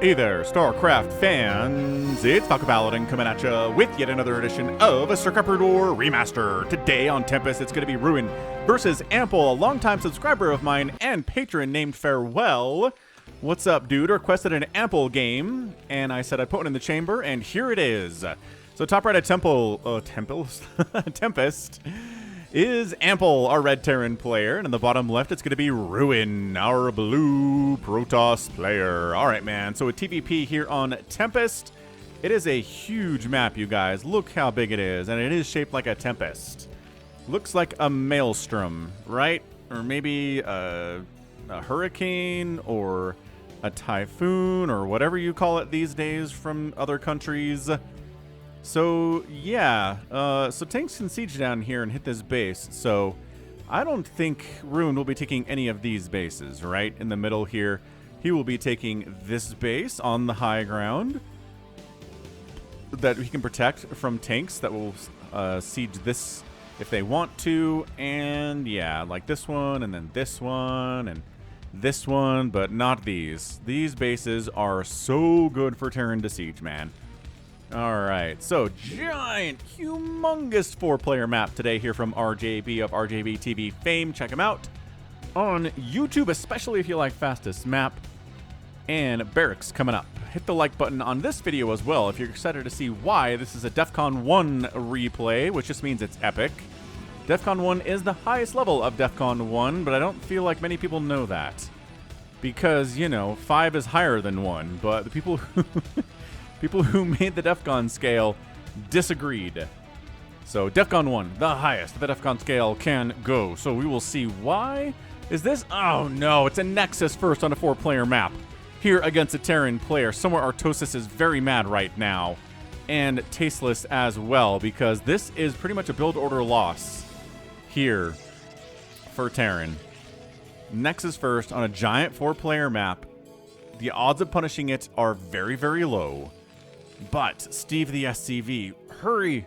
Hey there, StarCraft fans! It's Falcon Paladin coming at you with yet another edition of StarCraft Remastered. Today on Tempest, it's going to be Ruin versus Ample, a longtime subscriber of mine and patron named Farewell. What's up, dude? Requested an Ample game, and I said I'd put one in the chamber, and here it is. So top right at Tempest is Ample, our red Terran player, and in the bottom left, it's going to be Ruin, our blue Protoss player. All right, man, so a TVP here on Tempest. It is a huge map, you guys. Look how big it is, and it is shaped like a Tempest. Looks like a maelstrom, right? Or maybe a hurricane, or a typhoon, or whatever you call it these days from other countries. So, yeah, so tanks can siege down here and hit this base, so I don't think Ruin will be taking any of these bases, right? In the middle here, he will be taking this base on the high ground that he can protect from tanks that will siege this if they want to, and yeah, like this one, and then this one, and this one, but not these. These bases are so good for Terran to siege, man. Alright, so giant, humongous 4-player map today here from RJB of RJB TV fame. Check him out on YouTube, especially if you like fastest map. And Barracks coming up. Hit the like button on this video as well if you're excited to see why this is a DEFCON 1 replay, which just means it's epic. DEFCON 1 is the highest level of DEFCON 1, but I don't feel like many people know that. Because, you know, 5 is higher than 1, but the people who... People who made the DEFCON scale disagreed. So DEFCON 1, the highest the DEFCON scale can go. So we will see why. Is this? Oh no, it's a Nexus first on a 4-player map. Here against a Terran player. Somewhere Artosis is very mad right now. And Tasteless as well, because this is pretty much a build order loss here for Terran. Nexus first on a giant 4-player map. The odds of punishing it are very, very low. But Steve the SCV, hurry,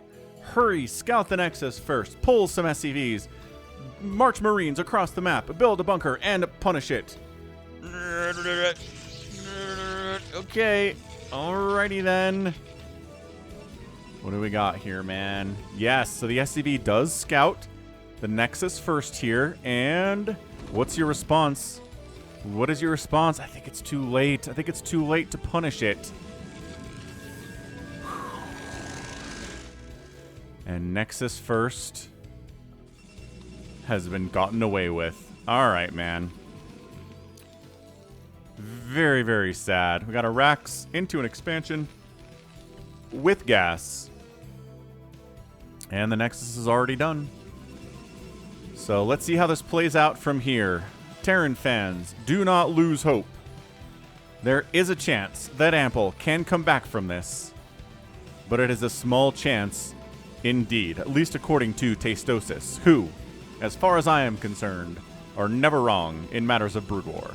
scout the Nexus first, pull some SCVs, march Marines across the map, build a bunker, and punish it. Okay, alrighty then. What do we got here, man? Yes, so the SCV does scout the Nexus first here, and what's your response? What is your response? I think it's too late. I think it's too late to punish it. And Nexus first has been gotten away with. All right, man. Very, very sad. We got a Rax into an expansion with gas. And the Nexus is already done. So let's see how this plays out from here. Terran fans, do not lose hope. There is a chance that Ample can come back from this. But it is a small chance indeed, at least according to Tastosis, who, as far as I am concerned, are never wrong in matters of Brood War.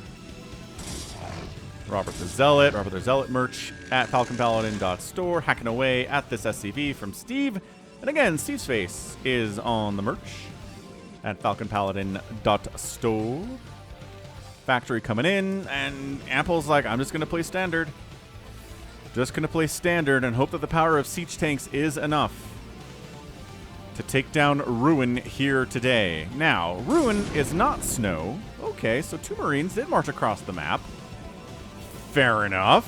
Robert the Zealot merch at falconpaladin.store, hacking away at this SCV from Steve. And again, Steve's face is on the merch at falconpaladin.store. Factory coming in, and Ample's like, I'm just going to play standard. Just going to play standard and hope that the power of siege tanks is enough to take down Ruin here today. Now, Ruin is not snow. Okay, so 2 Marines did march across the map. Fair enough.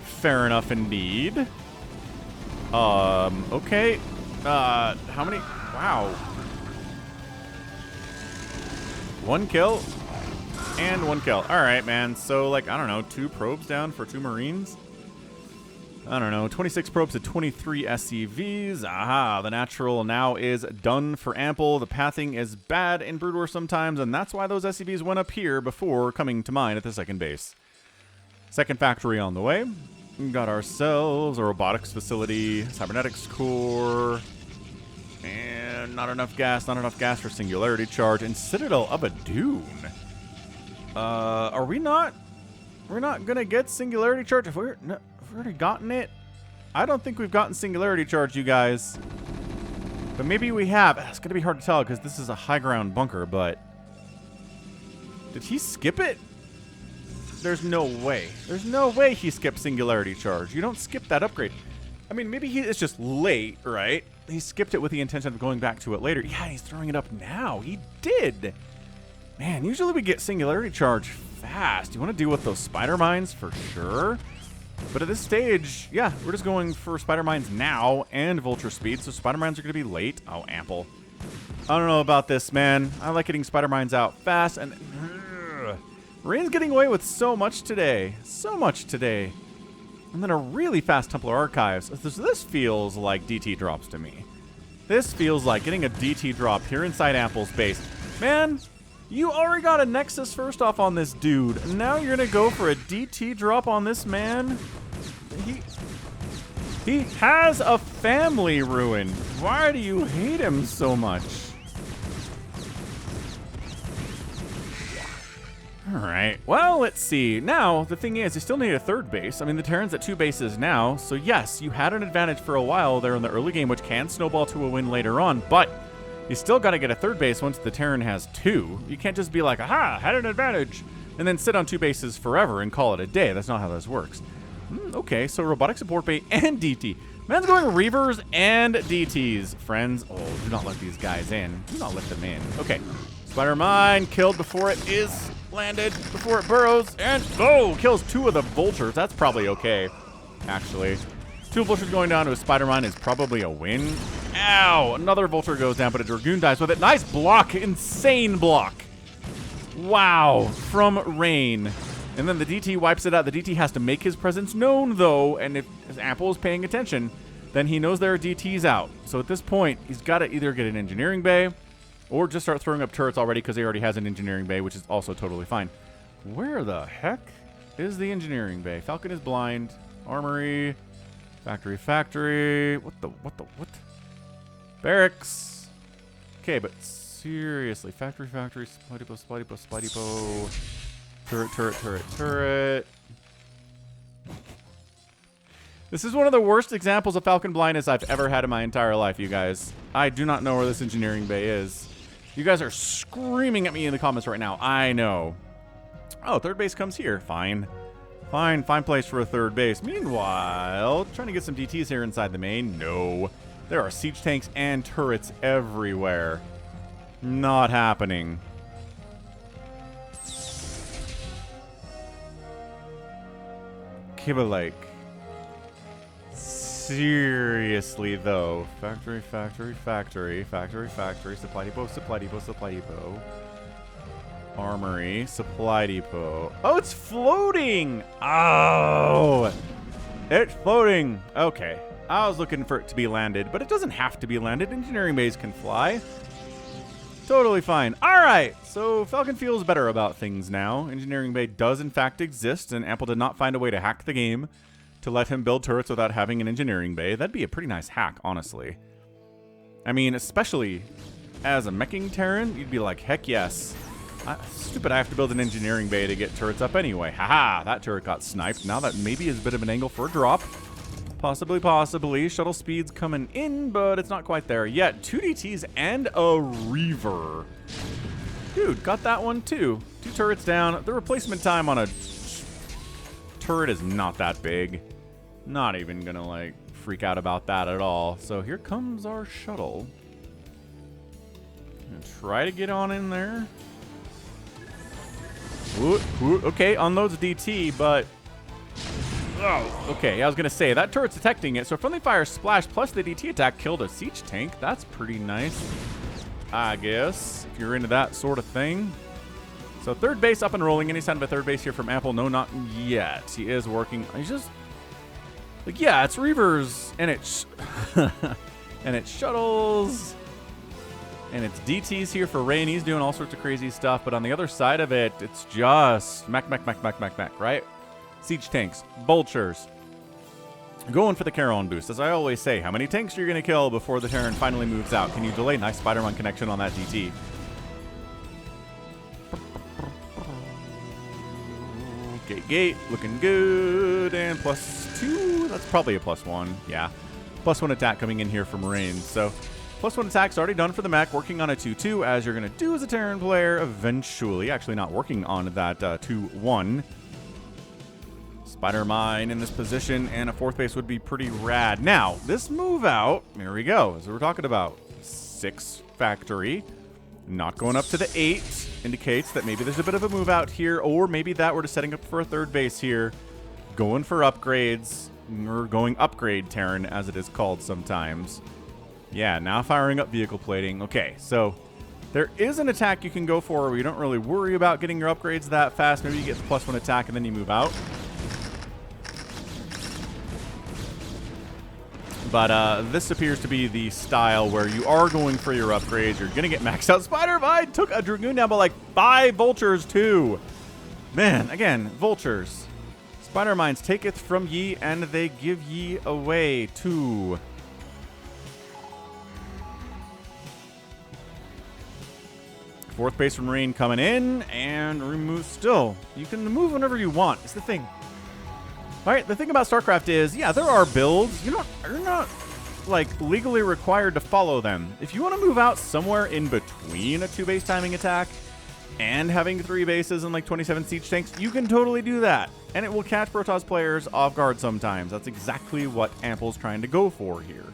Fair enough indeed. Okay. How many? Wow. 1 kill. And 1 kill. Alright, man. So, like, I don't know, 2 probes down for 2 Marines? I don't know, 26 probes to 23 SCVs. Aha, the natural now is done for Ample. The pathing is bad in Brood War sometimes, and that's why those SCVs went up here before coming to mine at the second base. Second factory on the way. We got ourselves a robotics facility, cybernetics core, and not enough gas for singularity charge, and Citadel of a Dune. Are we not? We're not gonna get singularity charge if we're already gotten it? I don't think we've gotten singularity charge, you guys. But maybe we have. It's gonna be hard to tell because this is a high ground bunker, but did he skip it? There's no way. There's no way he skipped Singularity Charge. You don't skip that upgrade. I mean, maybe it's just late, right? He skipped it with the intention of going back to it later. Yeah, he's throwing it up now. He did. Man, usually we get Singularity Charge fast. You want to deal with those Spider Mines for sure. But at this stage, yeah, we're just going for Spider Mines now and Vulture Speed. So Spider Mines are going to be late. Oh, Ample. I don't know about this, man. I like getting Spider Mines out fast. And Rain's getting away with so much today. So much today. And then a really fast Templar Archives. This feels like DT drops to me. This feels like getting a DT drop here inside Ample's base. Man, you already got a Nexus first off on this dude. Now you're going to go for a DT drop on this man? He has a family, Ruin. Why do you hate him so much? Alright, well, let's see. Now, the thing is, you still need a third base. I mean, the Terran's at 2 bases now, so yes, you had an advantage for a while there in the early game, which can snowball to a win later on, but you still got to get a third base once the Terran has 2. You can't just be like, aha, had an advantage, and then sit on 2 bases forever and call it a day. That's not how this works. Okay, so Robotic Support Bay and DT. Man's going Reavers and DTs, friends. Oh, do not let these guys in. Do not let them in. Okay, Spider Mine killed before it is landed, before it burrows, and oh, kills 2 of the Vultures. That's probably okay, actually. 2 Vultures going down to a Spider Mine is probably a win. Ow, another Vulture goes down, but a Dragoon dies with it. Nice block, insane block. Wow, from Rain. And then the DT wipes it out. The DT has to make his presence known, though, and if Ample is paying attention, then he knows there are DTs out. So at this point, he's got to either get an Engineering Bay or just start throwing up turrets already because he already has an Engineering Bay, which is also totally fine. Where the heck is the Engineering Bay? Falcon is blind. Armory. Factory. What? Barracks. Okay, but seriously. Factory. Supply depot. Turret. This is one of the worst examples of Falcon blindness I've ever had in my entire life, you guys. I do not know where this Engineering Bay is. You guys are screaming at me in the comments right now. I know. Oh, third base comes here. Fine place for a third base. Meanwhile, trying to get some DTs here inside the main. No. There are siege tanks and turrets everywhere. Not happening. Kibble Lake. Seriously, though. Factory. Supply depot. Armory. Supply depot. Oh, it's floating! Oh! It's floating. Okay. I was looking for it to be landed, but it doesn't have to be landed. Engineering bays can fly. Totally fine. Alright, so Falcon feels better about things now. Engineering Bay does in fact exist, and Ample did not find a way to hack the game to let him build turrets without having an Engineering Bay. That'd be a pretty nice hack, honestly. I mean, especially as a meching Terran, you'd be like, heck yes. Stupid, I have to build an Engineering Bay to get turrets up anyway. Haha, that turret got sniped. Now that maybe is a bit of an angle for a drop. Possibly. Shuttle speed's coming in, but it's not quite there yet. 2 DTs and a Reaver. Dude, got that one too. 2 turrets down. The replacement time on a turret is not that big. Not even gonna, like, freak out about that at all. So here comes our shuttle. Gonna try to get on in there. Okay, unloads DT, but... Oh, okay, I was going to say, that turret's detecting it, so friendly fire splash plus the DT attack killed a siege tank. That's pretty nice, I guess, if you're into that sort of thing. So third base up and rolling. Any sign of a third base here from Ample? No, not yet. He is working. He's just... Like, yeah, it's Reavers, and it's... and it's shuttles... And it's DTs here for Rain. He's doing all sorts of crazy stuff, but on the other side of it, it's just mech, right? Siege tanks, vultures. Going for the Charon boost. As I always say, how many tanks are you going to kill before the Terran finally moves out? Can you delay? Nice Spider-Man connection on that DT. Gate, looking good. And +2. That's probably a +1. Yeah. +1 attack coming in here from Rain. So... +1 attack's already done for the mech, working on a 2-2, as you're going to do as a Terran player eventually. Actually not working on that 2-1. Spider Mine in this position, and a 4th base would be pretty rad. Now, this move out, here we go, as we were talking about. 6 factory. Not going up to the 8 indicates that maybe there's a bit of a move out here, or maybe that we're just setting up for a 3rd base here. Going for upgrades, or going upgrade Terran, as it is called sometimes. Yeah, now firing up vehicle plating. Okay, so there is an attack you can go for where you don't really worry about getting your upgrades that fast. Maybe you get the +1 attack and then you move out. But this appears to be the style where you are going for your upgrades. You're going to get maxed out. Spider-Mine took a Dragoon down by like 5 vultures too. Man, again, vultures. Spider-Mines taketh from ye, and they give ye away too. Fourth base from Rain coming in, and remove still. You can move whenever you want. It's the thing. All right, the thing about StarCraft is, yeah, there are builds. You're not like legally required to follow them. If you want to move out somewhere in between a 2-base timing attack and having 3 bases and like 27 siege tanks, you can totally do that. And it will catch Protoss players off guard sometimes. That's exactly what Ample's trying to go for here.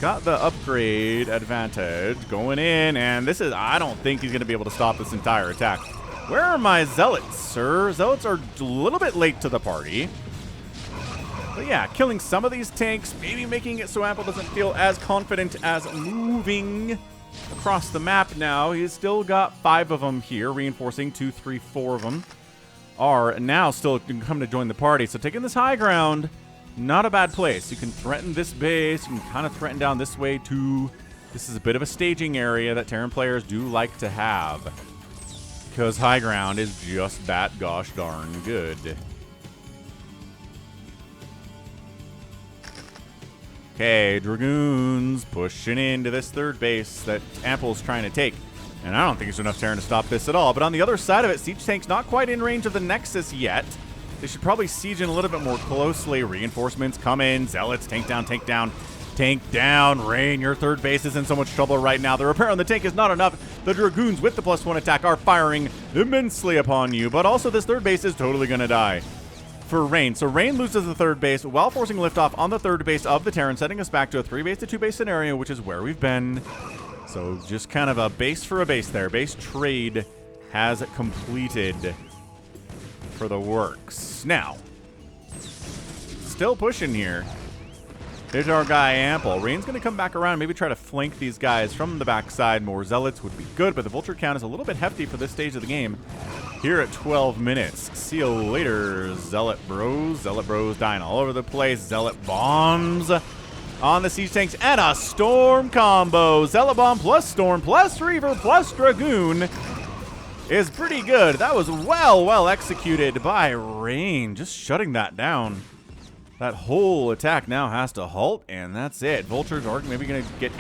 Got the upgrade advantage going in, and this is, I don't think he's going to be able to stop this entire attack. Where are my Zealots, sir? Zealots are a little bit late to the party. But yeah, killing some of these tanks, maybe making it so Ample doesn't feel as confident as moving across the map now. He's still got 5 of them here, reinforcing 2, 3, 4 of them are now still come to join the party. So taking this high ground, not a bad place. You can threaten this base. You can kind of threaten down this way too. This is a bit of a staging area that Terran players do like to have, because high ground is just that gosh darn good. Okay, Dragoons pushing into this 3rd base that Ample's trying to take. And I don't think there's enough Terran to stop this at all. But on the other side of it, Siege Tank's not quite in range of the Nexus yet. They should probably siege in a little bit more closely. Reinforcements come in. Zealots, tank down, tank down. Tank down. Rain, your 3rd base is in so much trouble right now. The repair on the tank is not enough. The Dragoons with the +1 attack are firing immensely upon you. But also this 3rd base is totally going to die for Rain. So Rain loses the 3rd base while forcing liftoff on the 3rd base of the Terran, setting us back to a 3-base to 2-base scenario, which is where we've been. So just kind of a base for a base there. Base trade has completed for the works. Now, still pushing here. There's our guy Ample. Rain's going to come back around and maybe try to flank these guys from the backside. More Zealots would be good, but the Vulture count is a little bit hefty for this stage of the game. Here at 12 minutes. See you later, Zealot Bros. Zealot Bros dying all over the place. Zealot bombs on the siege tanks, and a Storm combo. Zealot bomb plus Storm plus Reaver plus Dragoon is pretty good. That was well executed by Rain. Just shutting that down. That whole attack now has to halt, and that's it. Vultures are maybe going to get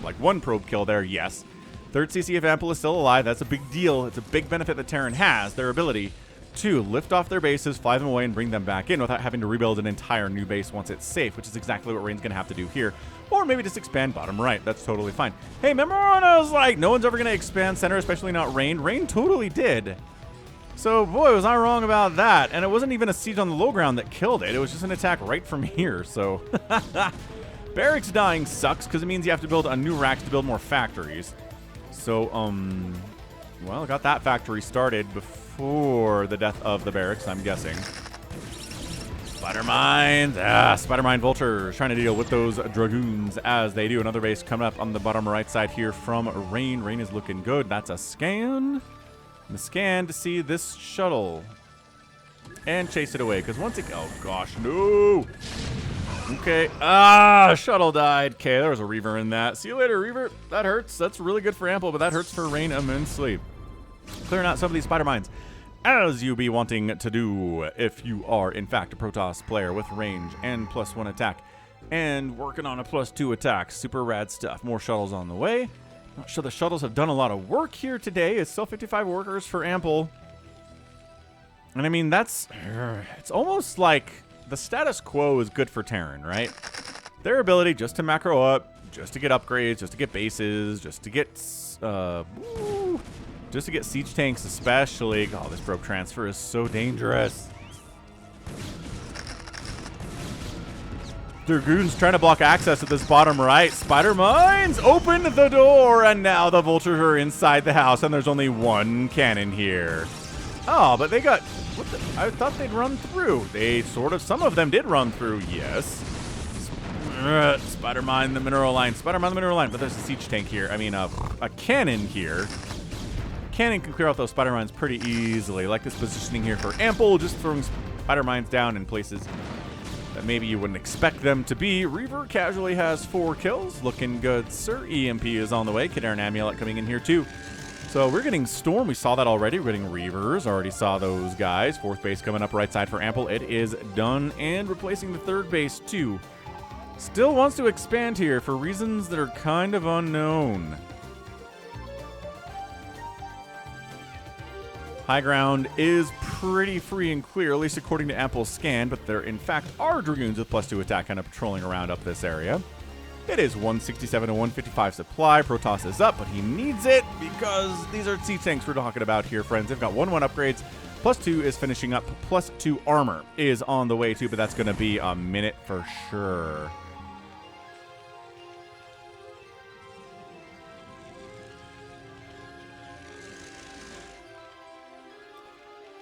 like 1 probe kill there, yes. 3rd CC if Ample is still alive. That's a big deal. It's a big benefit that Terran has, their ability to lift off their bases, fly them away, and bring them back in without having to rebuild an entire new base once it's safe, which is exactly what Rain's going to have to do here. Or maybe just expand bottom right. That's totally fine. Hey, remember when I was like, no one's ever going to expand center, especially not Rain? Rain totally did. So, boy, was I wrong about that. And it wasn't even a siege on the low ground that killed it. It was just an attack right from here, so... Barracks dying sucks, because it means you have to build a new racks to build more factories. So, well, got that factory started before the death of the barracks, I'm guessing. Spider Mines. Spider Mine Vultures trying to deal with those Dragoons as they do. Another base coming up on the bottom right side here from Rain. Rain is looking good. That's a scan. And a scan to see this shuttle. And chase it away, because once it... Oh, gosh, no! Okay. Shuttle died. Okay, there was a Reaver in that. See you later, Reaver. That hurts. That's really good for Ample, but that hurts for Rain immensely. Clearing out some of these Spider Mines, as you be wanting to do if you are, in fact, a Protoss player with range and +1 attack. And working on a +2 attack. Super rad stuff. More shuttles on the way. Not sure the shuttles have done a lot of work here today. It's still 55 workers for Ample. And I mean, that's... It's almost like the status quo is good for Terran, right? Their ability just to macro up, just to get upgrades, just to get bases, just to get... just to get siege tanks especially. Oh, this probe transfer is so dangerous. Dragoons trying to block access at this bottom right. Spider mines open the door, and now the vultures are inside the house, and there's only one cannon here. Oh, but they got... What the, I thought they'd run through. They sort of... Some of them did run through, yes. Spider mine the mineral line. Spider mine the mineral line. But there's a siege tank here. I mean, a cannon here. Cannon can clear out those spider mines pretty easily. Like this positioning here for Ample, just throwing spider mines down in places that maybe you wouldn't expect them to be. Reaver casually has 4 kills. Looking good, sir. EMP is on the way. Kidare and Amulet coming in here too. So we're getting Storm. We saw that already. We're getting Reavers. Already saw those guys. 4th base coming up right side for Ample. It is done. And replacing the 3rd base too. Still wants to expand here for reasons that are kind of unknown. High ground is pretty free and clear, at least according to Ample's scan, but there in fact are Dragoons with +2 attack kind of patrolling around up this area. It is 167 to 155 supply. Protoss is up, but he needs it because these are siege tanks we're talking about here, friends. They've got 1/1 upgrades. +2 is finishing up. +2 armor is on the way too, but that's going to be a minute for sure.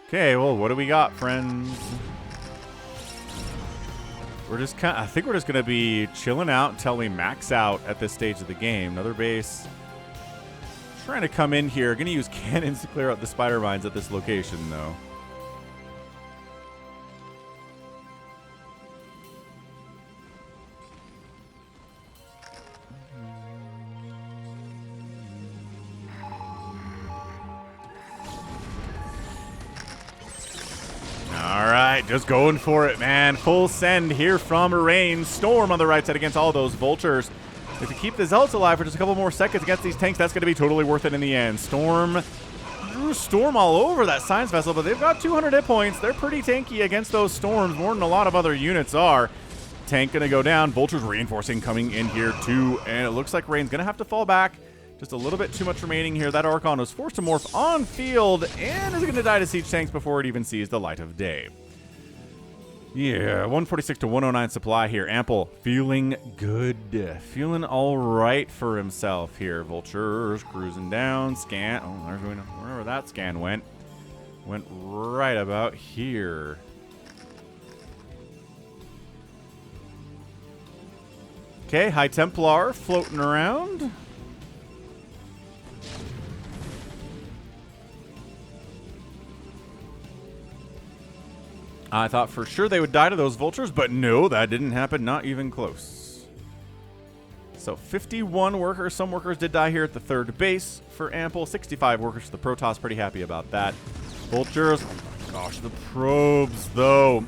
Okay, well, what do we got, friends? We're just I think we're just gonna be chilling out until we max out at this stage of the game. Another base. Trying to come in here. Gonna use cannons to clear out the spider mines at this location, though. Just going for it, man. Full send here from Rain. Storm on the right side against all those vultures. If you keep the Zealots alive for just a couple more seconds against these tanks, that's going to be totally worth it in the end. Storm all over that Science Vessel, but they've got 200 hit points. They're pretty tanky against those storms, more than a lot of other units are. Tank going to go down. Vultures reinforcing coming in here too, and it looks like Rain's going to have to fall back. Just a little bit too much remaining here. That Archon was forced to morph on field and is going to die to siege tanks before it even sees the light of day. Yeah, 146 to 109 supply here. Ample feeling good. Feeling all right for himself here. Vultures cruising down. Scan. Oh, there's wherever that scan went. Went right about here. Okay, High Templar floating around. I thought for sure they would die to those vultures, but no, that didn't happen. Not even close. So 51 workers. Some workers did die here at the 3rd base for Ample. 65 workers for the Protoss. Pretty happy about that. Vultures. Oh, gosh, the probes, though.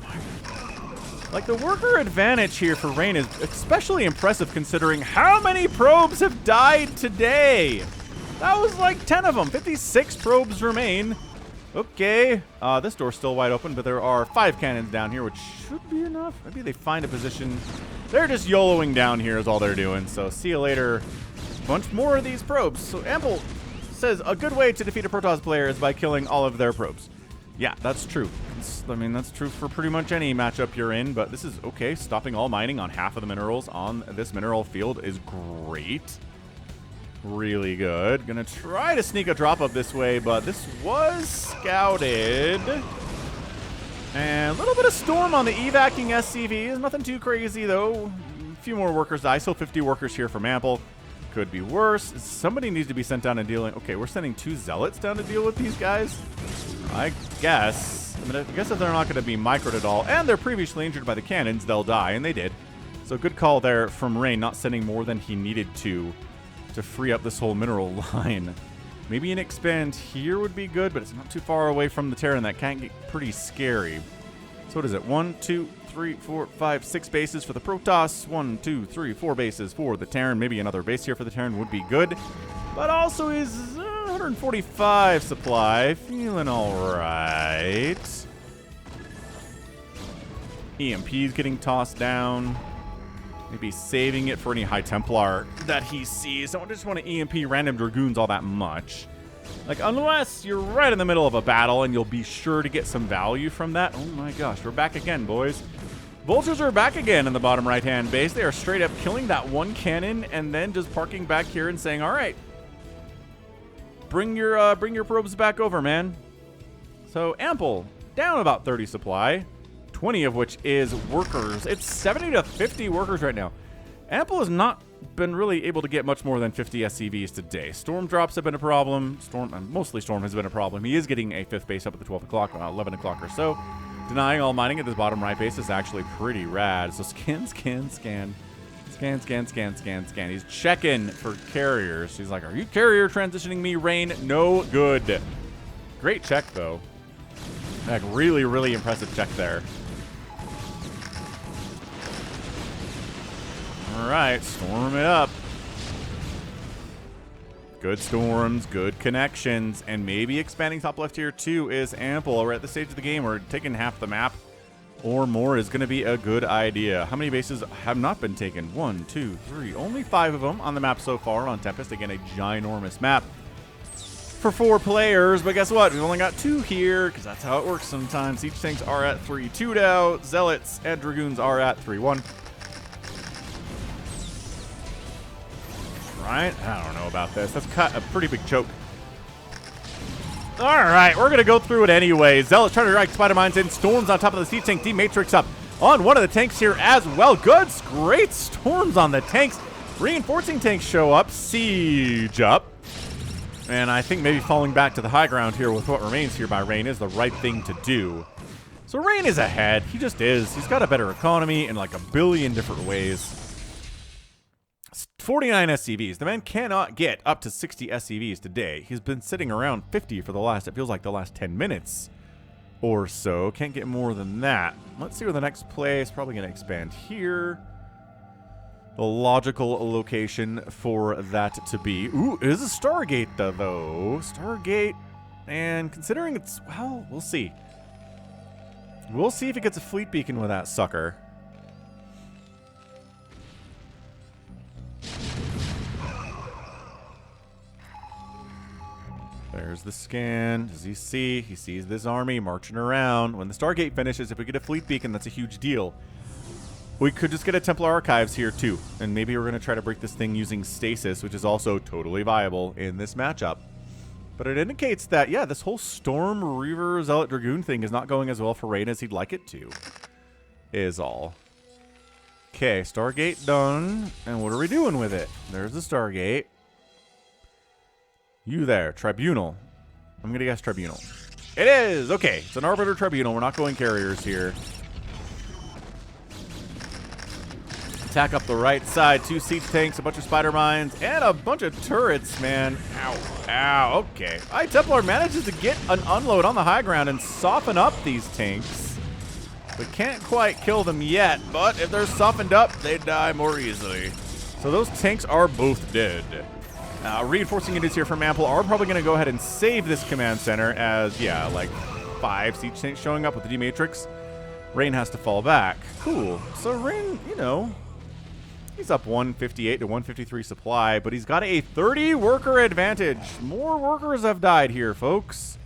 Like, the worker advantage here for Rain is especially impressive considering how many probes have died today. That was like 10 of them. 56 probes remain. Okay, this door's still wide open, but there are 5 cannons down here, which should be enough. Maybe they find a position. They're just YOLOing down here is all they're doing, so see you later. Bunch more of these probes. So Ample says a good way to defeat a Protoss player is by killing all of their probes. Yeah, that's true. I mean, that's true for pretty much any matchup you're in, but this is okay. Stopping all mining on half of the minerals on this mineral field is great. Really good. Gonna try to sneak a drop up this way, but this was scouted. And a little bit of storm on the evacing SCVs. Nothing too crazy, though. A few more workers die. Still 50 workers here from Ample. Could be worse. Somebody needs to be sent down and dealing. Okay, we're sending 2 Zealots down to deal with these guys. I guess. I mean, I guess if they're not going to be microed at all, and they're previously injured by the cannons, they'll die, and they did. So good call there from Rain, not sending more than he needed to free up this whole mineral line. Maybe an expand here would be good, but it's not too far away from the Terran. That can get pretty scary. So what is it? 1, 2, 3, 4, 5, 6 bases for the Protoss. 1, 2, 3, 4 bases for the Terran. Maybe another base here for the Terran would be good. But also is 145 supply. Feeling all right. EMP's getting tossed down. Maybe saving it for any High Templar that he sees. Don't just want to EMP random Dragoons all that much. Like, unless you're right in the middle of a battle and you'll be sure to get some value from that. Oh my gosh, we're back again, boys. Vultures are back again in the bottom right-hand base. They are straight up killing that one cannon and then just parking back here and saying, all right, bring your probes back over, man. So Ample, down about 30 supply, 20 of which is workers. It's 70 to 50 workers right now. Ample has not been really able to get much more than 50 SCVs today. Storm drops have been a problem. Mostly Storm has been a problem. He is getting a 5th base up at the 12 o'clock, 11 o'clock or so. Denying all mining at this bottom right base is actually pretty rad. So scan. He's checking for carriers. He's like, are you carrier transitioning me, Rain? No good. Great check, though. Like, really, really impressive check there. All right, storm it up. Good storms, good connections, and maybe expanding top left here too is Ample. We're at the stage of the game where taking half the map or more is going to be a good idea. How many bases have not been taken? 1, 2, 3. Only 5 of them on the map so far on Tempest. Again, a ginormous map for 4 players, but guess what? We've only got 2 here because that's how it works sometimes. Siege tanks are at 3-2 now. Zealots and Dragoons are at 3-1. Right? I don't know about this. That's cut a pretty big choke. All right, we're going to go through it anyway. Zealots trying to direct Spider Mines in. Storms on top of the Siege tank. D-Matrix up on one of the tanks here as well. Good, great storms on the tanks. Reinforcing tanks show up. Siege up. And I think maybe falling back to the high ground here with what remains here by Rain is the right thing to do. So Rain is ahead. He just is. He's got a better economy in like a billion different ways. 49 SCVs. The man cannot get up to 60 SCVs today. He's been sitting around 50 for the last, it feels like the last 10 minutes or so. Can't get more than that. Let's see where the next play is. Probably going to expand here. The logical location for that to be. Ooh, it is a Stargate though. Stargate. And considering it's, well, we'll see. We'll see if it gets a fleet beacon with that sucker. There's the scan. Does he see? He sees this army marching around. When the Stargate finishes, if we get a fleet beacon, that's a huge deal. We could just get a Templar Archives here, too. And maybe we're going to try to break this thing using Stasis, which is also totally viable in this matchup. But it indicates that, yeah, this whole Storm, Reaver, Zealot, Dragoon thing is not going as well for Rain as he'd like it to. Is all. Okay, Stargate done. And what are we doing with it? There's the Stargate. You there, Tribunal. I'm going to guess Tribunal. It is! Okay, it's an Arbiter Tribunal. We're not going carriers here. Attack up the right side. 2 siege tanks, a bunch of spider mines, and a bunch of turrets, man. Ow. Ow. Okay. High Templar manages to get an unload on the high ground and soften up these tanks. We can't quite kill them yet, but if they're softened up, they die more easily. So those tanks are both dead. Reinforcing units here from Ample are probably going to go ahead and save this command center as, yeah, like 5 siege tanks showing up with the D-Matrix. Rain has to fall back. Cool. So Rain, you know, he's up 158 to 153 supply, but he's got a 30 worker advantage. More workers have died here, folks.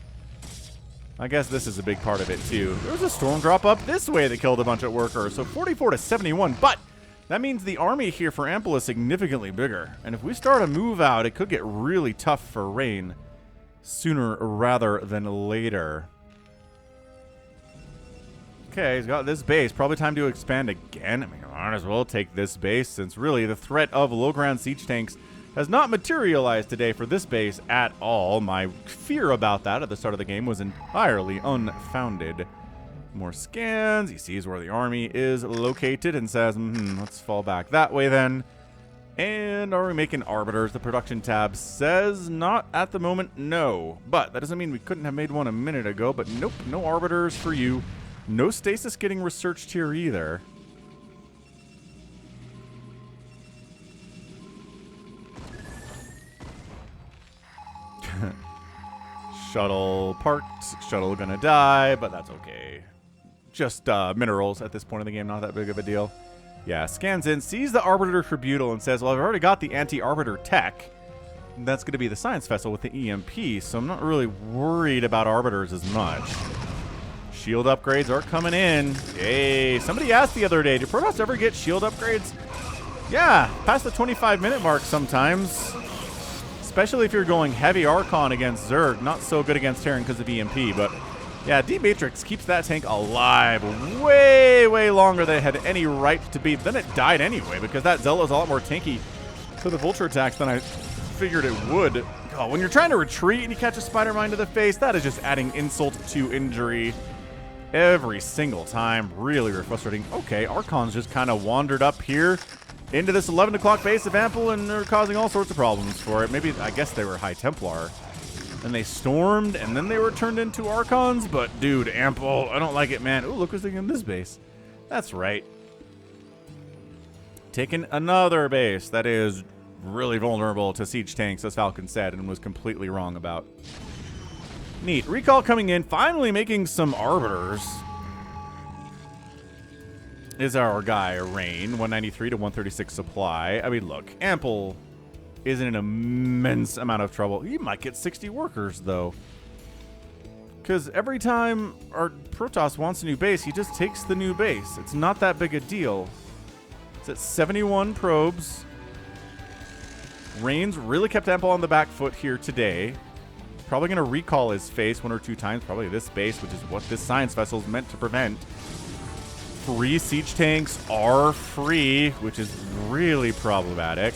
I guess this is a big part of it, too. There was a storm drop up this way that killed a bunch of workers, so 44 to 71, but that means the army here for Ample is significantly bigger. And if we start a move out, it could get really tough for Rain sooner rather than later. Okay, he's got this base. Probably time to expand again. I mean, I might as well take this base since really the threat of low-ground siege tanks has not materialized today for this base at all. My fear about that at the start of the game was entirely unfounded. More scans. He sees where the army is located and says, let's fall back that way then. And are we making arbiters? The production tab says not at the moment, no. But that doesn't mean we couldn't have made one a minute ago. But nope, no arbiters for you. No stasis getting researched here either. Shuttle parked. Shuttle gonna die, but that's okay. Just minerals at this point in the game, not that big of a deal. Yeah, scans in, sees the Arbiter Tribunal and says, well, I've already got the anti-Arbiter tech. That's going to be the Science Vessel with the EMP, so I'm not really worried about Arbiters as much. Shield upgrades are coming in. Hey, somebody asked the other day, do Protoss ever get shield upgrades? Yeah, past the 25-minute mark sometimes. Especially if you're going heavy Archon against Zerg. Not so good against Terran because of EMP, but yeah, Deep Matrix keeps that tank alive way, way longer than it had any right to be. Then it died anyway because that Zealot's a lot more tanky to the Vulture attacks than I figured it would. Oh, when you're trying to retreat and you catch a Spider Mine to the face, that is just adding insult to injury every single time. Really frustrating. Okay, Archon's just kind of wandered up here into this 11 o'clock base of Ample, and they're causing all sorts of problems for it. Maybe, I guess they were High Templar. And they stormed, and then they were turned into Archons. But, dude, Ample, I don't like it, man. Ooh, look who's taking this base. That's right. Taking another base that is really vulnerable to siege tanks, as Falcon said, and was completely wrong about. Neat. Recall coming in, finally making some Arbiters. Is our guy, Rain, 193 to 136 supply. I mean, look, Ample is in an immense amount of trouble. He might get 60 workers, though. Because every time our Protoss wants a new base, he just takes the new base. It's not that big a deal. It's at 71 probes. Rain's really kept Ample on the back foot here today. Probably going to recall his face 1 or 2 times. Probably this base, which is what this science vessel is meant to prevent. Free siege tanks are free, which is really problematic.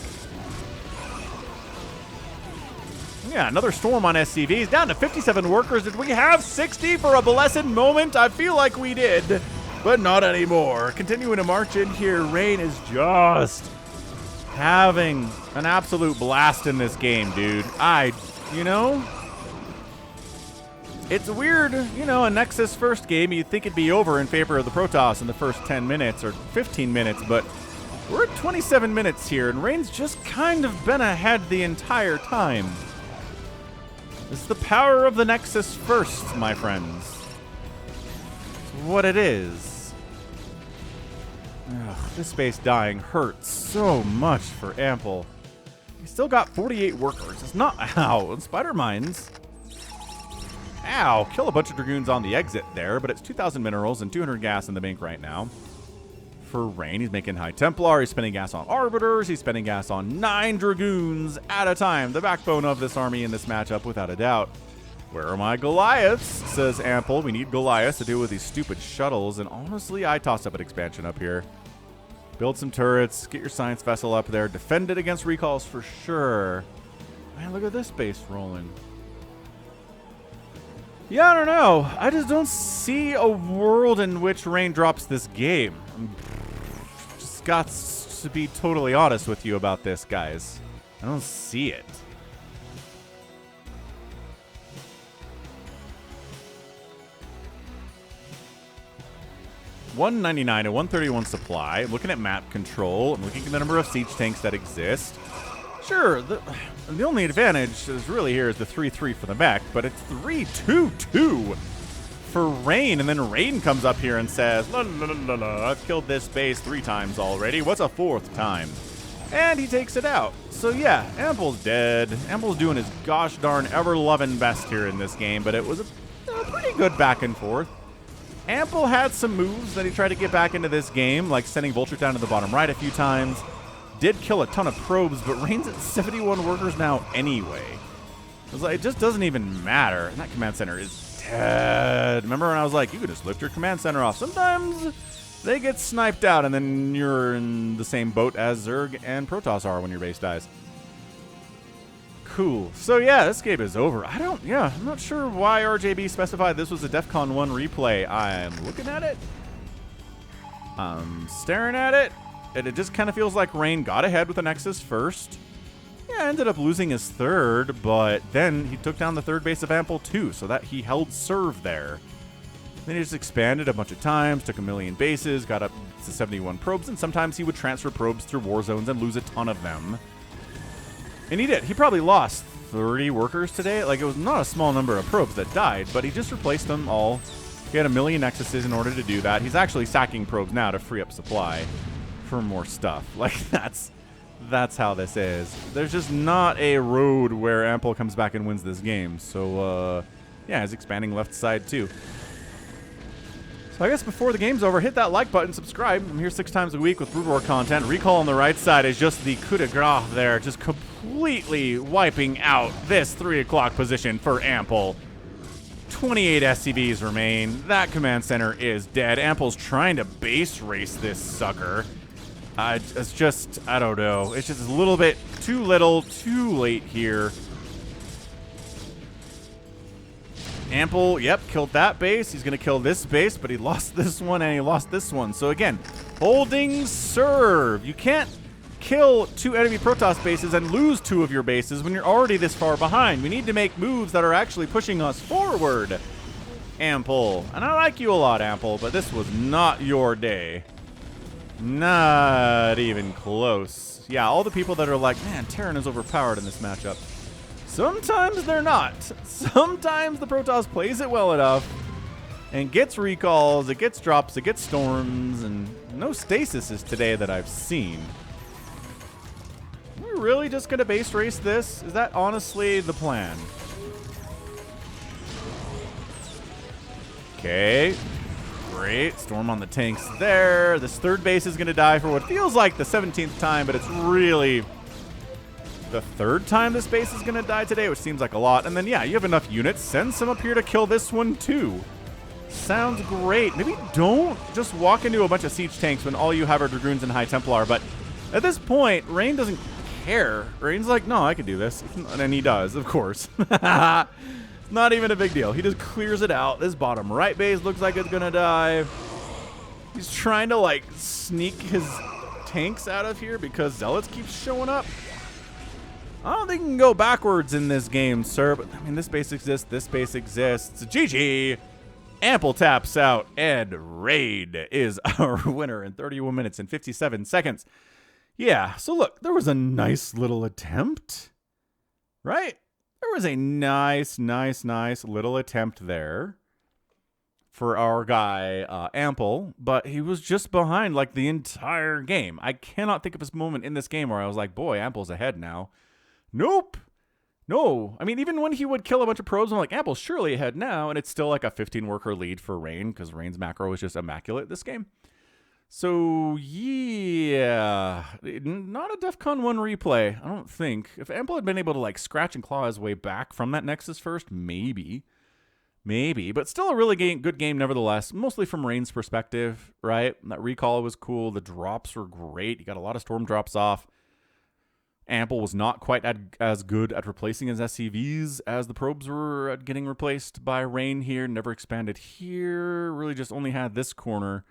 Yeah, another storm on SCVs. Down to 57 workers. Did we have 60 for a blessed moment? I feel like we did, but not anymore. Continuing to march in here. Rain is just having an absolute blast in this game, dude. You know, it's weird, you know, a Nexus first game, you'd think it'd be over in favor of the Protoss in the first 10 minutes or 15 minutes, but we're at 27 minutes here, and Rain's just kind of been ahead the entire time. It's the power of the Nexus first, my friends. It's what it is. Ugh, this base dying hurts so much for Ample. He's still got 48 workers. It's not... Ow, Spider Mines. Ow, kill a bunch of Dragoons on the exit there, but it's 2,000 minerals and 200 gas in the bank right now. For Rain, he's making High Templar, he's spending gas on Arbiters, he's spending gas on 9 Dragoons at a time. The backbone of this army in this matchup, without a doubt. Where are my Goliaths? Says Ample. We need Goliaths to deal with these stupid shuttles, and honestly, I tossed up an expansion up here. Build some turrets, get your science vessel up there, defend it against recalls for sure. Man, look at this base rolling. Yeah, I don't know. I just don't see a world in which Rain drops this game. Just got to be totally honest with you about this, guys. I don't see it. $199 to 131 supply. I'm looking at map control. I'm looking at the number of siege tanks that exist. Sure, the only advantage is really here is the 3-3 for the mech, but it's 3-2-2 for Rain, and then Rain comes up here and says, la, la, la, la, la, I've killed this base 3 times already. What's a 4th time? And he takes it out. So yeah, Ample's dead. Ample's doing his gosh darn ever-loving best here in this game, but it was a pretty good back and forth. Ample had some moves that he tried to get back into this game, like sending Vulture down to the bottom right a few times. Did kill a ton of probes, but Rain's at 71 workers now anyway. It was like, it just doesn't even matter. And that command center is dead. Remember when I was like, you could just lift your command center off. Sometimes they get sniped out, and then you're in the same boat as Zerg and Protoss are when your base dies. Cool. So yeah, this game is over. I'm not sure why RJB specified this was a DEF CON 1 replay. I'm looking at it. I'm staring at it. And it just kind of feels like Rain got ahead with the Nexus first. Yeah, ended up losing his 3rd, but then he took down the 3rd base of Ample too, so that he held serve there. Then he just expanded a bunch of times, took a million bases, got up to 71 probes, and sometimes he would transfer probes through war zones and lose a ton of them. And he did. He probably lost 30 workers today. Like, it was not a small number of probes that died, but he just replaced them all. He had a million Nexuses in order to do that. He's actually sacking probes now to free up supply for more stuff. Like, that's how this is. There's just not a road where Ample comes back and wins this game. So yeah, he's expanding left side too. I guess before the game's over, hit that like button, subscribe. I'm here 6 times a week with Brood War content. Recall on the right side is just the coup de grace there, just completely wiping out this 3 o'clock position for Ample. 28 SCVs remain. That command center is dead. Ample's trying to base race this sucker. It's just, I don't know. It's just a little bit too little, too late here. Ample, yep, killed that base. He's going to kill this base, but he lost this one and he lost this one. So again, holding serve. You can't kill 2 enemy Protoss bases and lose 2 of your bases when you're already this far behind. We need to make moves that are actually pushing us forward, Ample. And I like you a lot, Ample, but this was not your day. Not even close. Yeah, all the people that are like, man, Terran is overpowered in this matchup. Sometimes they're not. Sometimes the Protoss plays it well enough and gets recalls, it gets drops, it gets storms, and no stasis is today that I've seen. We're really just going to base race this? Is that honestly the plan? Okay. Great. Storm on the tanks there. This 3rd base is going to die for what feels like the 17th time, but it's really the 3rd time this base is going to die today, which seems like a lot. And then, yeah, you have enough units. Send some up here to kill this one, too. Sounds great. Maybe don't just walk into a bunch of siege tanks when all you have are Dragoons and High Templar. But at this point, Rain doesn't care. Rain's like, no, I can do this. And he does, of course. Not even a big deal. He just clears it out. This bottom right base looks like it's going to die. He's trying to, like, sneak his tanks out of here because Zealots keep showing up. I don't think you can go backwards in this game, sir. But, I mean, this base exists. This base exists. GG. Ample taps out. And Raid is our winner in 31 minutes and 57 seconds. Yeah, so look, there was a nice little attempt, right? There was a nice little attempt there for our guy, Ample, but he was just behind, like, the entire game. I cannot think of a moment in this game where I was like, boy, Ample's ahead now. Nope. No. I mean, even when he would kill a bunch of probes, I'm like, Ample's surely ahead now, and it's still like a 15-worker lead for Rain, because Rain's macro was just immaculate this game. So, yeah, not a DEFCON 1 replay, I don't think. If Ample had been able to, like, scratch and claw his way back from that Nexus first, maybe. Maybe, but still a really good game nevertheless, mostly from Rain's perspective, right? That recall was cool. The drops were great. You got a lot of storm drops off. Ample was not quite as good at replacing his SCVs as the probes were getting replaced by Rain here. Never expanded here. Really just only had this corner.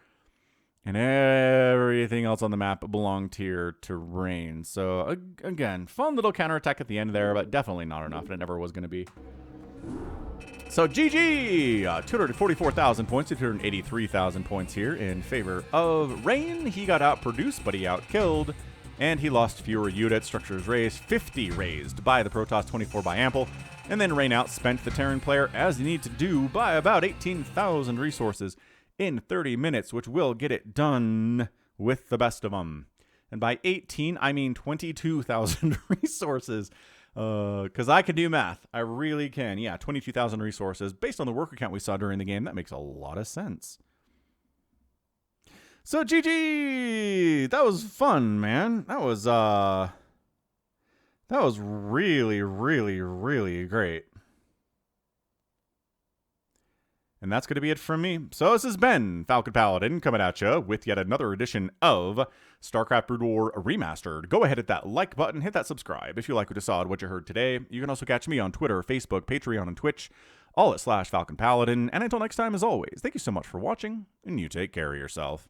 And everything else on the map belonged here to Rain. So, again, fun little counterattack at the end there, but definitely not enough, and it never was going to be. So, GG! 244,000 points, 283,000 points here in favor of Rain. He got outproduced, but he outkilled, and he lost fewer units. Structures raised, 50 raised by the Protoss, 24 by Ample. And then Rain outspent the Terran player, as you need to do, by about 18,000 resources in 30 minutes, which will get it done with the best of them. And by 18, I mean 22,000 resources, because I can do math. I really can. Yeah, 22,000 resources. Based on the worker count we saw during the game, that makes a lot of sense. So, GG! That was fun, man. That was really, really, really great. And that's going to be it from me. So this has been Falcon Paladin coming at you with yet another edition of StarCraft Brood War Remastered. Go ahead, hit that like button, hit that subscribe if you like what you saw and what you heard today. You can also catch me on Twitter, Facebook, Patreon, and Twitch, all at /Falcon Paladin. And until next time, as always, thank you so much for watching, and you take care of yourself.